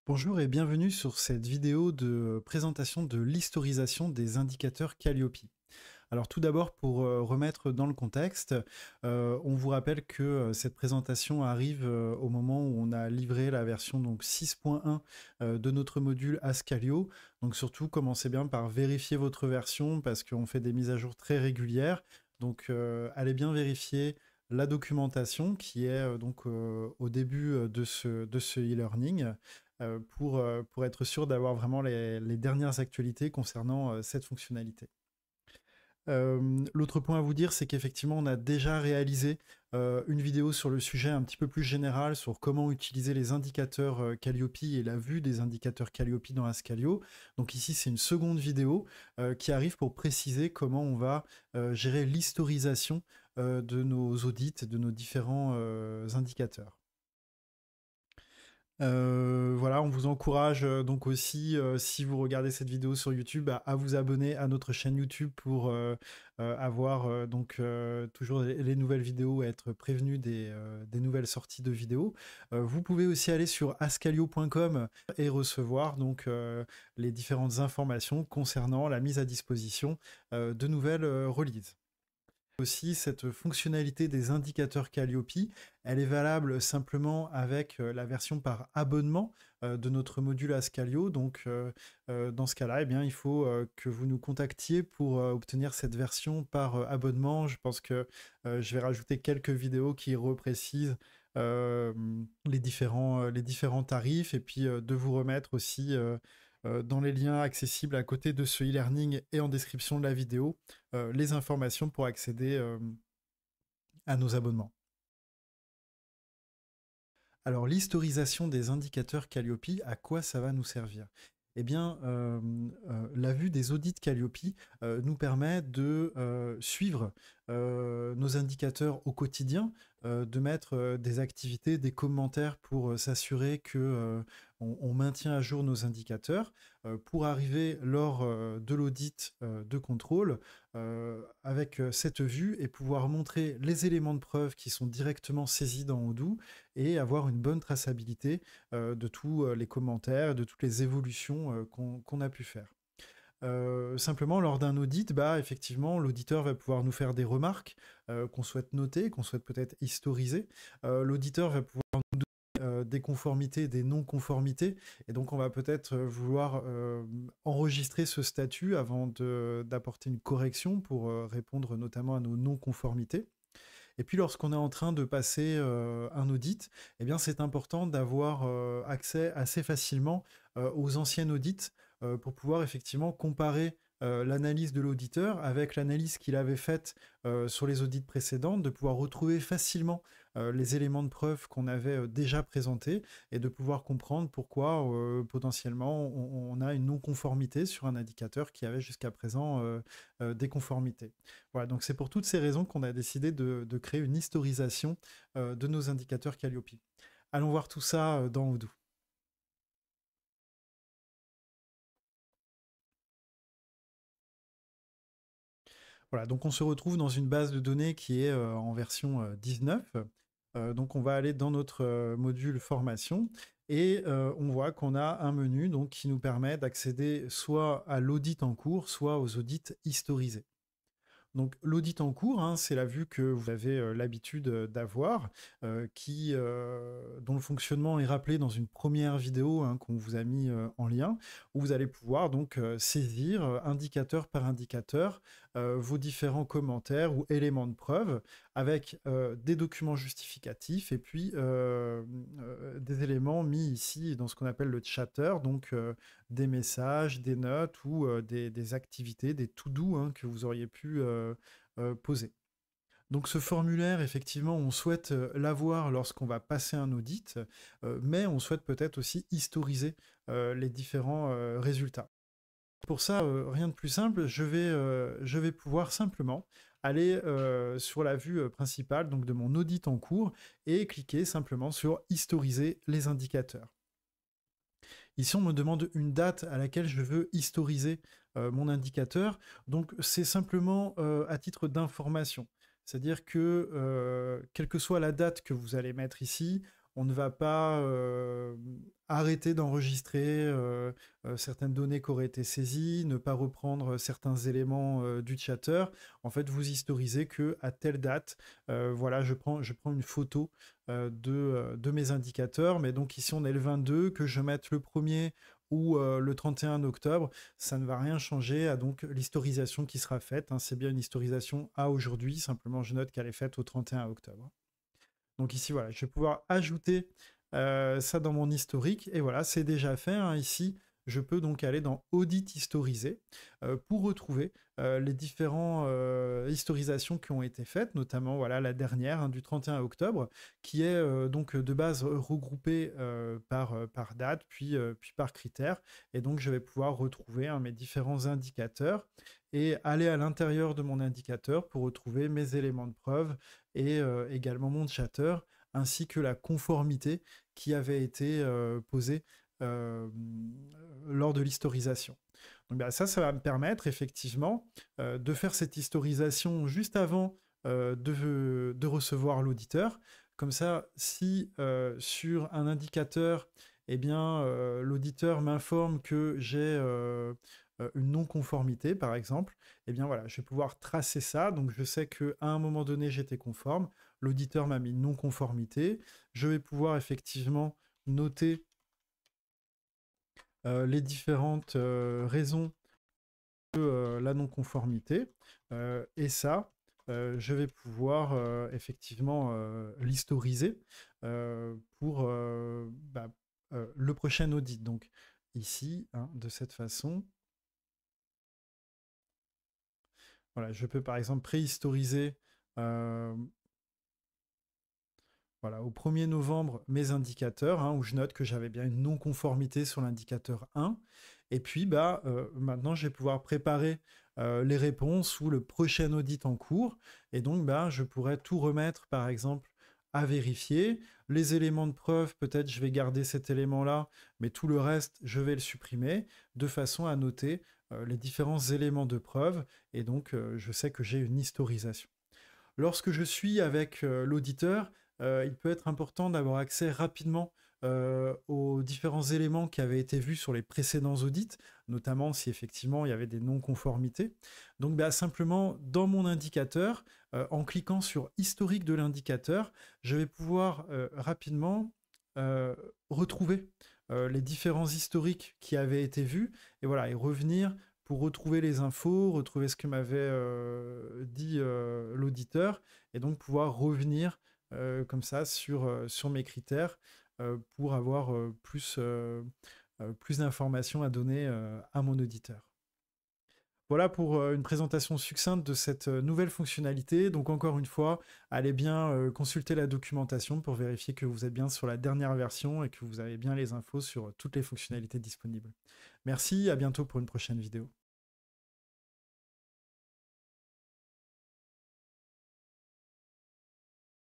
Bonjour et bienvenue sur cette vidéo de présentation de l'historisation des indicateurs Calliope. Alors tout d'abord, pour remettre dans le contexte, on vous rappelle que cette présentation arrive au moment où on a livré la version 6.1 de notre module Ascalio. Donc surtout, commencez bien par vérifier votre version parce qu'on fait des mises à jour très régulières. Donc allez bien vérifier la documentation qui est au début de ce e-learning pour être sûr d'avoir vraiment les dernières actualités concernant cette fonctionnalité. L'autre point à vous dire, c'est qu'effectivement, on a déjà réalisé une vidéo sur le sujet un petit peu plus général sur comment utiliser les indicateurs Calliope et la vue des indicateurs Calliope dans Ascalio. Donc ici, c'est une seconde vidéo qui arrive pour préciser comment on va gérer l'historisation de nos audits, de nos différents indicateurs. Voilà, on vous encourage donc aussi, si vous regardez cette vidéo sur YouTube, à vous abonner à notre chaîne YouTube pour avoir toujours les nouvelles vidéos et être prévenu des nouvelles sorties de vidéos. Vous pouvez aussi aller sur ascalio.com et recevoir les différentes informations concernant la mise à disposition de nouvelles releases. Aussi, cette fonctionnalité des indicateurs Calliope, elle est valable simplement avec la version par abonnement de notre module Ascalio. Donc, dans ce cas-là, eh bien, il faut que vous nous contactiez pour obtenir cette version par abonnement. Je pense que je vais rajouter quelques vidéos qui reprécisent les différents tarifs et puis de vous remettre aussi dans les liens accessibles à côté de ce e-learning et en description de la vidéo, les informations pour accéder à nos abonnements. Alors, l'historisation des indicateurs Calliope, à quoi ça va nous servir? Eh bien, la vue des audits Calliope nous permet de suivre nos indicateurs au quotidien, de mettre des activités, des commentaires pour s'assurer que on maintient à jour nos indicateurs, pour arriver lors de l'audit de contrôle avec cette vue et pouvoir montrer les éléments de preuve qui sont directement saisis dans Odoo et avoir une bonne traçabilité de tous les commentaires, de toutes les évolutions qu'on a pu faire. Simplement, lors d'un audit, effectivement, l'auditeur va pouvoir nous faire des remarques qu'on souhaite noter, qu'on souhaite peut-être historiser. L'auditeur va pouvoir nous donner des conformités, des non-conformités, et donc on va peut-être vouloir enregistrer ce statut avant d'apporter une correction pour répondre notamment à nos non-conformités. Et puis lorsqu'on est en train de passer un audit, eh bien c'est important d'avoir accès assez facilement aux anciennes audits pour pouvoir effectivement comparer l'analyse de l'auditeur avec l'analyse qu'il avait faite sur les audits précédents, de pouvoir retrouver facilement les éléments de preuve qu'on avait déjà présentés et de pouvoir comprendre pourquoi potentiellement on a une non-conformité sur un indicateur qui avait jusqu'à présent des conformités. Voilà, donc c'est pour toutes ces raisons qu'on a décidé de créer une historisation de nos indicateurs Calliope. Allons voir tout ça dans Odoo. Voilà, donc on se retrouve dans une base de données qui est en version 19. Donc on va aller dans notre module formation et on voit qu'on a un menu donc, qui nous permet d'accéder soit à l'audit en cours, soit aux audits historisés. Donc l'audit en cours, hein, c'est la vue que vous avez l'habitude d'avoir, dont le fonctionnement est rappelé dans une première vidéo hein, qu'on vous a mis en lien, où vous allez pouvoir donc saisir indicateur par indicateur vos différents commentaires ou éléments de preuve avec des documents justificatifs et puis des éléments mis ici dans ce qu'on appelle le chatter, donc des messages, des notes ou des activités, des to-do hein, que vous auriez pu poser. Donc ce formulaire, effectivement, on souhaite l'avoir lorsqu'on va passer un audit, mais on souhaite peut-être aussi historiser les différents résultats. Pour ça, rien de plus simple, je vais pouvoir simplement aller sur la vue principale donc de mon audit en cours et cliquer simplement sur historiser les indicateurs. Ici, on me demande une date à laquelle je veux historiser mon indicateur. Donc, c'est simplement à titre d'information. C'est-à-dire que, quelle que soit la date que vous allez mettre ici, on ne va pas arrêter d'enregistrer certaines données qui auraient été saisies, ne pas reprendre certains éléments du chatter. En fait, vous historisez que à telle date, voilà, je prends une photo de mes indicateurs, mais donc ici on est le 22, que je mette le 1er ou le 31 octobre, ça ne va rien changer à donc l'historisation qui sera faite. Hein, c'est bien une historisation à aujourd'hui, simplement je note qu'elle est faite au 31 octobre. Donc ici, voilà, je vais pouvoir ajouter ça dans mon historique. Et voilà, c'est déjà fait. Hein, ici, je peux donc aller dans Audit historisé pour retrouver les différentes historisations qui ont été faites, notamment voilà, la dernière hein, du 31 octobre, qui est donc de base regroupée par date, puis par critère. Et donc, je vais pouvoir retrouver hein, mes différents indicateurs et aller à l'intérieur de mon indicateur pour retrouver mes éléments de preuve et également mon chatter, ainsi que la conformité qui avait été posée lors de l'historisation. Donc ça va me permettre effectivement de faire cette historisation juste avant de recevoir l'auditeur. Comme ça, si sur un indicateur, eh bien, l'auditeur m'informe que j'ai une non-conformité, par exemple, eh bien voilà, je vais pouvoir tracer ça. Donc je sais qu'à un moment donné, j'étais conforme. L'auditeur m'a mis non-conformité. Je vais pouvoir effectivement noter les différentes raisons de la non-conformité. Et ça, je vais pouvoir effectivement l'historiser pour le prochain audit. Donc ici, hein, de cette façon, voilà, je peux par exemple préhistoriser voilà, au 1er novembre mes indicateurs, hein, où je note que j'avais bien une non-conformité sur l'indicateur 1. Et puis maintenant, je vais pouvoir préparer les réponses ou le prochain audit en cours. Et donc, je pourrais tout remettre, par exemple, à vérifier. Les éléments de preuve, peut-être je vais garder cet élément-là, mais tout le reste, je vais le supprimer, de façon à noter les différents éléments de preuve. Et donc, je sais que j'ai une historisation. Lorsque je suis avec l'auditeur, il peut être important d'avoir accès rapidement aux différents éléments qui avaient été vus sur les précédents audits, notamment si effectivement il y avait des non-conformités. Donc simplement, dans mon indicateur, en cliquant sur historique de l'indicateur, je vais pouvoir rapidement retrouver les différents historiques qui avaient été vus, et voilà, et revenir pour retrouver les infos, retrouver ce que m'avait dit l'auditeur, et donc pouvoir revenir comme ça sur mes critères pour avoir plus d'informations à donner à mon auditeur. Voilà pour une présentation succincte de cette nouvelle fonctionnalité. Donc encore une fois, allez bien consulter la documentation pour vérifier que vous êtes bien sur la dernière version et que vous avez bien les infos sur toutes les fonctionnalités disponibles. Merci, à bientôt pour une prochaine vidéo.